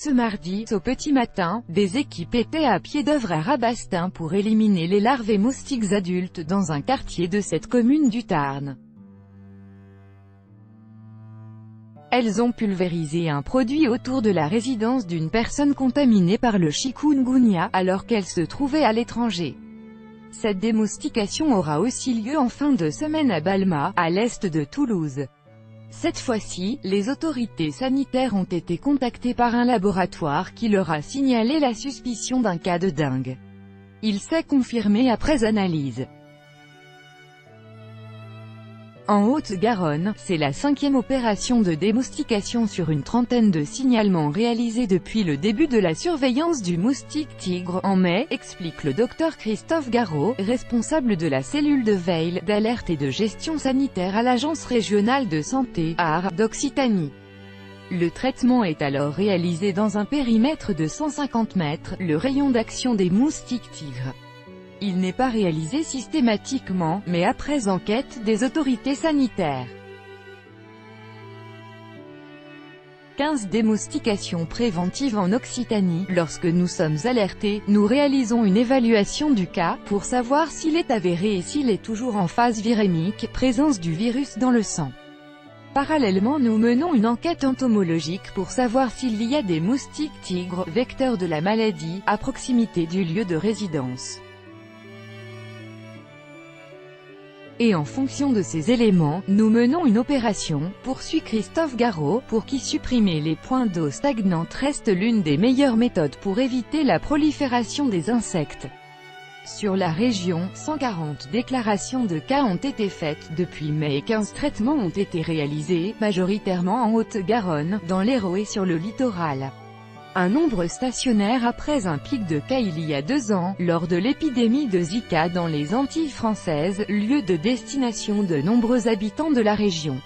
Ce mardi, au petit matin, des équipes étaient à pied d'œuvre à Rabastens pour éliminer les larves et moustiques adultes dans un quartier de cette commune du Tarn. Elles ont pulvérisé un produit autour de la résidence d'une personne contaminée par le chikungunya, alors qu'elle se trouvait à l'étranger. Cette démoustication aura aussi lieu en fin de semaine à Balma, à l'est de Toulouse. Cette fois-ci, les autorités sanitaires ont été contactées par un laboratoire qui leur a signalé la suspicion d'un cas de dengue. Il s'est confirmé après analyse. En Haute-Garonne, c'est la 5e opération de démoustication sur une trentaine de signalements réalisés depuis le début de la surveillance du moustique tigre en mai, explique le docteur Christophe Garot, responsable de la cellule de veille, d'alerte et de gestion sanitaire à l'Agence régionale de santé, ARS, d'Occitanie. Le traitement est alors réalisé dans un périmètre de 150 mètres, le rayon d'action des moustiques tigres. Il n'est pas réalisé systématiquement, mais après enquête des autorités sanitaires. 15 démoustications préventives en Occitanie. Lorsque nous sommes alertés, nous réalisons une évaluation du cas, pour savoir s'il est avéré et s'il est toujours en phase virémique, présence du virus dans le sang. Parallèlement, nous menons une enquête entomologique pour savoir s'il y a des moustiques tigres, vecteurs de la maladie, à proximité du lieu de résidence. Et en fonction de ces éléments, nous menons une opération, poursuit Christophe Garot, pour qui supprimer les points d'eau stagnantes reste l'une des meilleures méthodes pour éviter la prolifération des insectes. Sur la région, 140 déclarations de cas ont été faites depuis mai et 15 traitements ont été réalisés, majoritairement en Haute-Garonne, dans l'Hérault et sur le littoral. Un nombre stationnaire après un pic de cas il y a 2 ans, lors de l'épidémie de Zika dans les Antilles françaises, lieu de destination de nombreux habitants de la région.